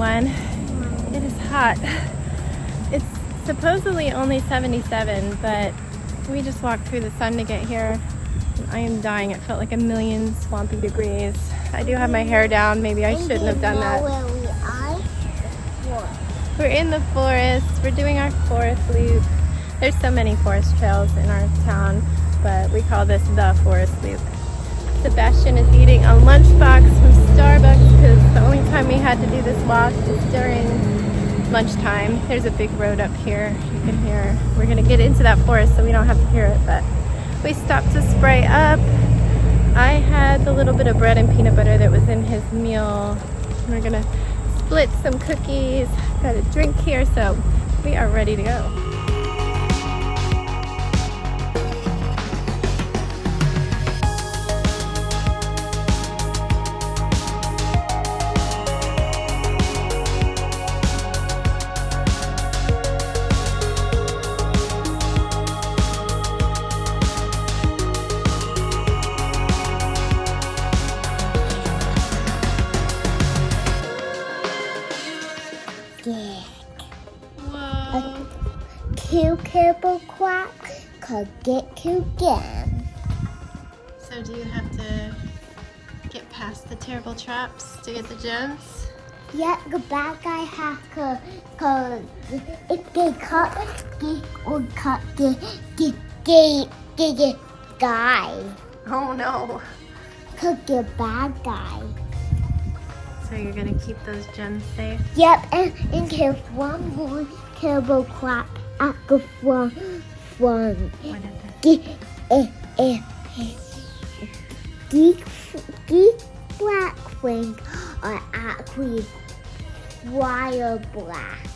everyone. It is hot. It's supposedly only 77, but we just walked through the sun to get here. And I am dying. It felt like a million swampy degrees. I do have my hair down. Maybe I shouldn't have done that. Where we are? We're in the forest. We're doing our forest loop. There's so many forest trails in our town, but we call this the forest loop. Sebastian is eating a lunchbox from Starbucks because the only time we had to do this walk is during lunchtime. There's a big road up here. You can hear. We're going to get into that forest so we don't have to hear it, but we stopped to spray up. I had the little bit of bread and peanut butter that was in his meal. We're going to split some cookies. Got a drink here, so we are ready to go. Whoa. Cucumber crab could get again. So do you have to get past the terrible traps to get the gems? Yeah, the bad guy has to, cause if they cut, get die. Oh no. Could get bad guy. So you're gonna keep those gems safe? Yep, and kill one more terrible crab at the front. What is it? These black things are actually wire black.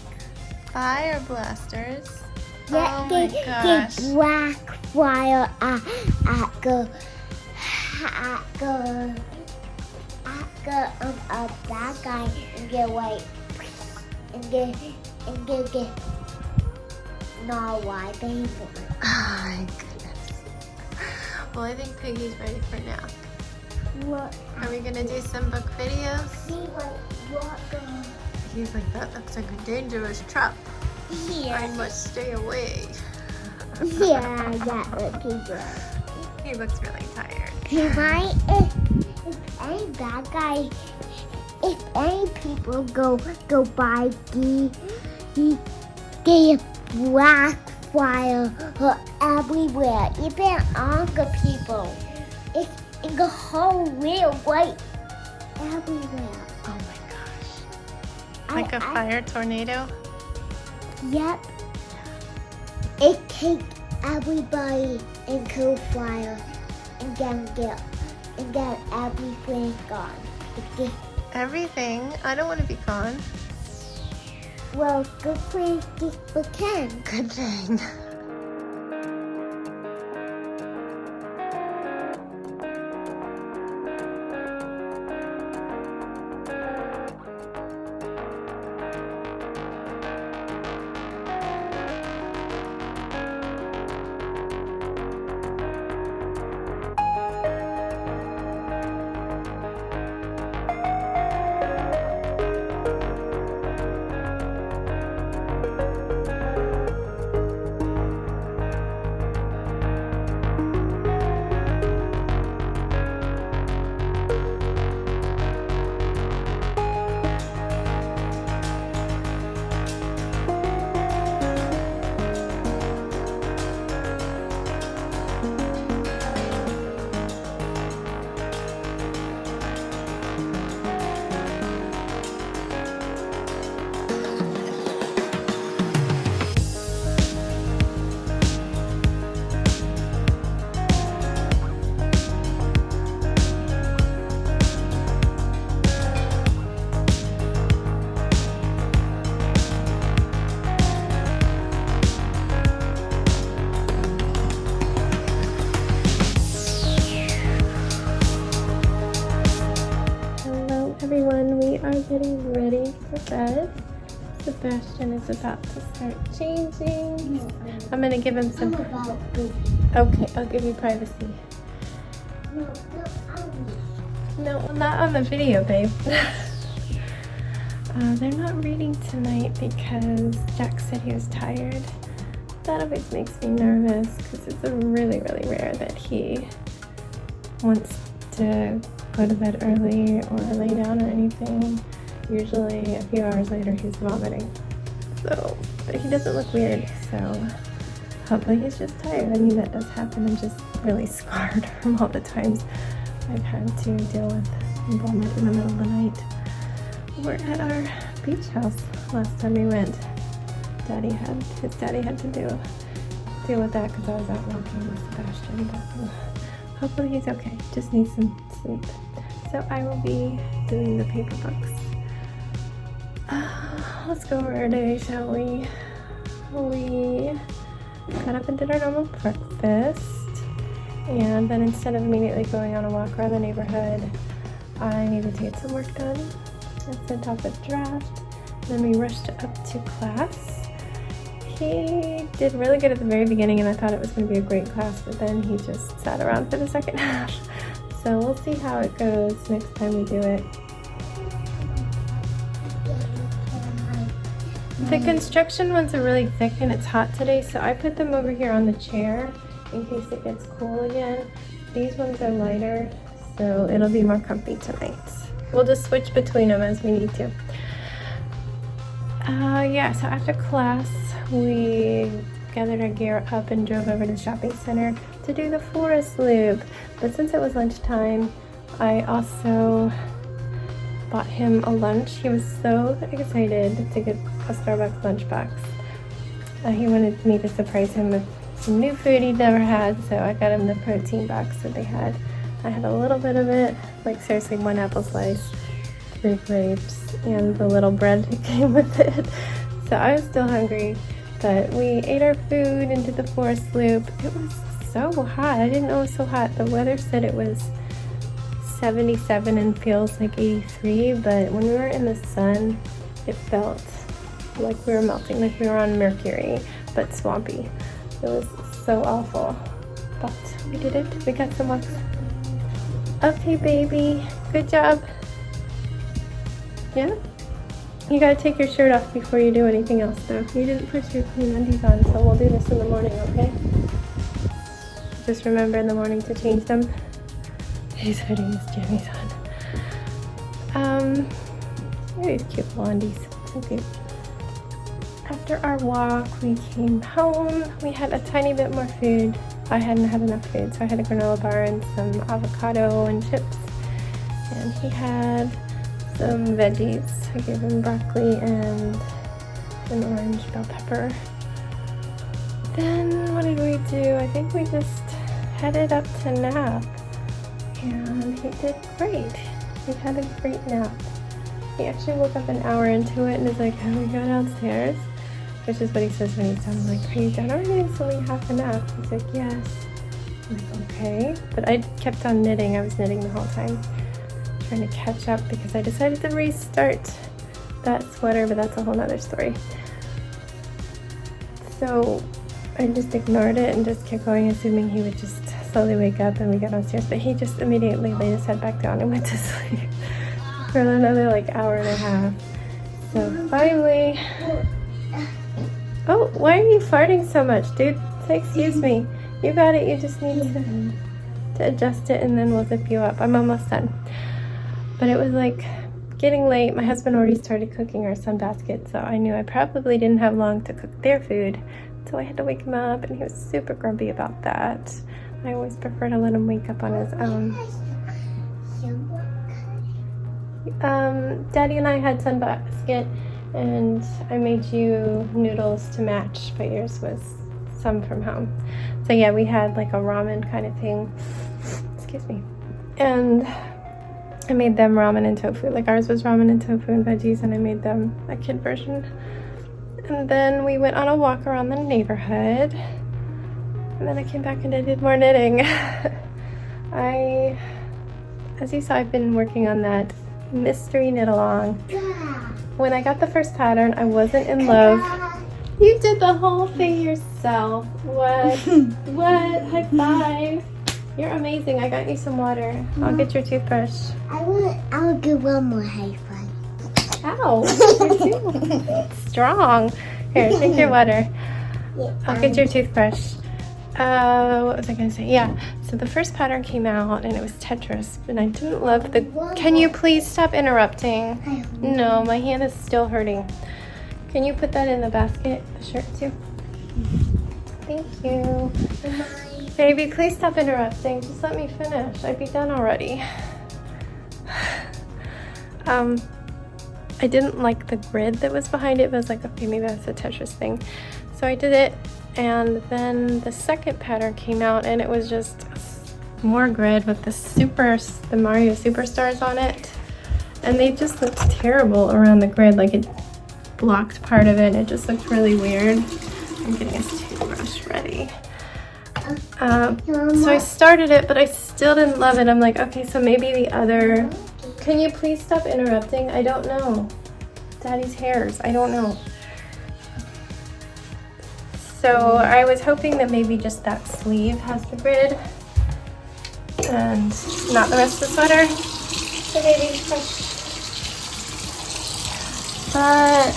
Fire blasters? Yeah, Oh my gosh. the black wire at the bad guy and get white and get not white baby. Oh my goodness. Well, I think Piggy's ready for now. What? Are we gonna do some book videos? See what He's like, that looks like a dangerous trap. I here? must stay away. Yeah, that would be good. He looks really tired. He might if any bad guy, if any people go by the black fire everywhere, even all the people. It's in the whole real white everywhere. Oh my gosh. Like a I- fire tornado? Yep. It takes everybody into fire and then get everything gone. Everything? I don't want to be gone. Well, good thing we can. Good thing. Everyone, we are getting ready for bed. Sebastian is about to start changing. I'm gonna give him some. Okay, I'll give you privacy. No, not on the video, babe. They're not reading tonight because Jack said he was tired. That always makes me nervous because it's really, really rare that he wants to go to bed early or lay down or anything. Usually a few hours later he's vomiting. So, but he doesn't look weird, so hopefully he's just tired. I mean, that does happen. I'm just really scarred from all the times I've had to deal with vomit in the middle of the night. We're at our beach house last time we went. His daddy had to deal with that because I was out walking with Sebastian, but hopefully he's okay. Just needs some sleep. So I will be doing the paper books. Let's go over our day, shall we? We got up and did our normal breakfast, and then instead of immediately going on a walk around the neighborhood, I needed to get some work done. I sent off a draft, then we rushed up to class. He did really good at the very beginning, and I thought it was going to be a great class, but then he just sat around for the second half. So we'll see how it goes next time we do it. The construction ones are really thick and it's hot today, so I put them over here on the chair in case it gets cool again. These ones are lighter, so it'll be more comfy tonight. We'll just switch between them as we need to. Yeah, so after class, we gathered our gear up and drove over to the shopping center to do the forest loop. But since it was lunchtime, I also bought him a lunch. He was so excited to get a Starbucks lunchbox. He wanted me to surprise him with some new food he'd never had, so I got him the protein box that they had. I had a little bit of it, like seriously 1 apple slice, 3 grapes, and the little bread that came with it. So I was still hungry, but we ate our food and did the forest loop. It was so hot. I didn't know it was so hot. The weather said it was 77 and feels like 83, but when we were in the sun, it felt like we were melting, like we were on Mercury, but swampy. It was so awful, but we did it. We got some walks. Okay, baby, good job. Yeah? You gotta take your shirt off before you do anything else, though. You didn't put your clean undies on, so we'll do this in the morning, okay? Just remember in the morning to change them. He's putting his jammies on. These cute little undies, so cute. After our walk, we came home. We had a tiny bit more food. I hadn't had enough food, so I had a granola bar and some avocado and chips. And he had some veggies. I gave him broccoli and an orange bell pepper. Then what did we do? I think we just headed up to nap. And he did great. He had a great nap. He actually woke up an hour into it and is like, can we go downstairs? Which is what he says when he's done. I'm like, are you done already? It's only half a nap. He's like, yes. I'm like, okay. But I kept on knitting. I was knitting the whole time, trying to catch up because I decided to restart that sweater, but that's a whole nother story. So I just ignored it and just kept going, assuming he would just slowly wake up and we got downstairs. But he just immediately laid his head back down and went to sleep for another like hour and a half. So finally, oh, why are you farting so much, dude? Say excuse me. You got it. You just need to adjust it and then we'll zip you up. I'm almost done. But it was like getting late. My husband already started cooking our sunbasket, so I knew I probably didn't have long to cook their food. So I had to wake him up and he was super grumpy about that. I always prefer to let him wake up on his own. Daddy and I had sunbasket and I made you noodles to match, but yours was some from home. So yeah, we had like a ramen kind of thing. Excuse me. And I made them ramen and tofu. Like ours was ramen and tofu and veggies, and I made them a kid version. And then we went on a walk around the neighborhood. And then I came back and I did more knitting. As you saw, I've been working on that mystery knit along. When I got the first pattern, I wasn't in love. You did the whole thing yourself. What? What? High five. You're amazing. I got you some water. I'll get your toothbrush. I'll give one more high five. Ow, you're too strong. Here, drink your water. I'll get your toothbrush. What was I gonna say? Yeah, so the first pattern came out and it was Tetris, and I didn't love the... Can you please stop interrupting? No, my hand is still hurting. Can you put that in the basket, the shirt too? Thank you. Baby, please stop interrupting. Just let me finish. I'd be done already. I didn't like the grid that was behind it, but I was like, okay, maybe that's a Tetris thing. So I did it, and then the second pattern came out, and it was just more grid with the Mario Superstars on it. And they just looked terrible around the grid, like it blocked part of it. It just looked really weird. I'm getting his toothbrush ready. So I started it, but I still didn't love it. I'm like, okay, so maybe the other... Can you please stop interrupting? I don't know. Daddy's hairs, I don't know. So I was hoping that maybe just that sleeve has the grid and not the rest of the sweater. So maybe but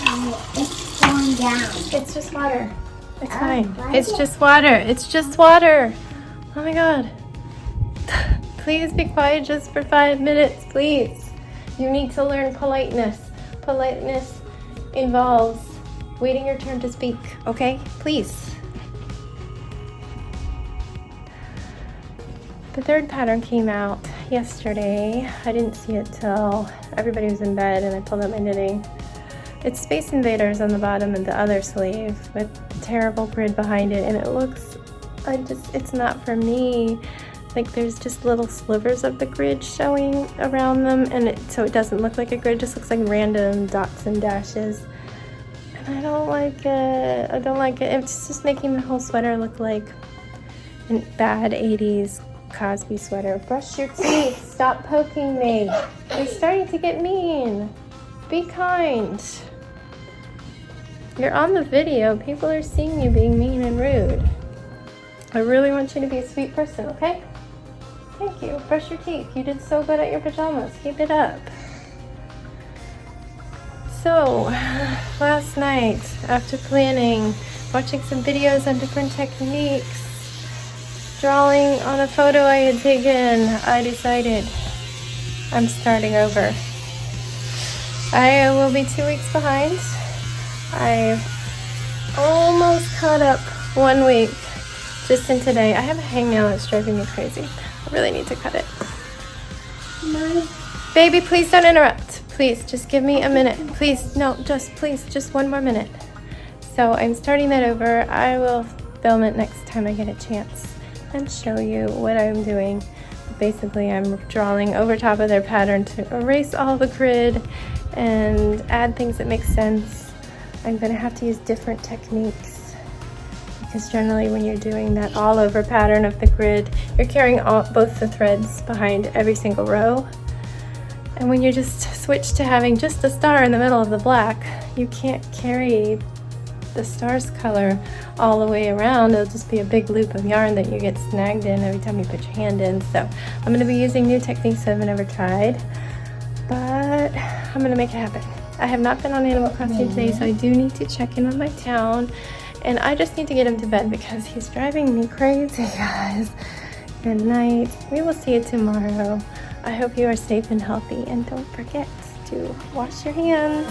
it's going down. It's just water. It's fine. It's just water. It's just water. Oh my God. Please be quiet just for 5 minutes, please. You need to learn politeness. Politeness involves waiting your turn to speak, okay? Please. The third pattern came out yesterday. I didn't see it till everybody was in bed and I pulled up my knitting. It's Space Invaders on the bottom and the other sleeve with terrible grid behind it, and it looks, it's not for me. Like there's just little slivers of the grid showing around them, and so it doesn't look like a grid, it just looks like random dots and dashes. And I don't like it. I don't like it. It's just making the whole sweater look like a bad 80s Cosby sweater. Brush your teeth. Stop poking me. You're starting to get mean. Be kind. You're on the video. People are seeing you being mean and rude. I really want you to be a sweet person, okay? Thank you. Brush your teeth. You did so good at your pajamas. Keep it up. So, last night, after planning, watching some videos on different techniques, drawing on a photo I had taken, I decided I'm starting over. I will be 2 weeks behind. I've almost caught up 1 week just in today. I have a hangnail that's driving me crazy. I really need to cut it. Mommy. Baby, please don't interrupt. Please, just give me a minute. Please, no, please, just 1 more minute. So I'm starting that over. I will film it next time I get a chance and show you what I'm doing. Basically, I'm drawing over top of their pattern to erase all the grid and add things that make sense. I'm going to have to use different techniques because generally when you're doing that all over pattern of the grid, you're carrying both the threads behind every single row. And when you just switch to having just a star in the middle of the black, you can't carry the star's color all the way around. It'll just be a big loop of yarn that you get snagged in every time you put your hand in. So I'm going to be using new techniques I've never tried, but I'm going to make it happen. I have not been on Animal Crossing today, so I do need to check in with my town, and I just need to get him to bed because he's driving me crazy, guys. Good night. We will see you tomorrow. I hope you are safe and healthy, and don't forget to wash your hands.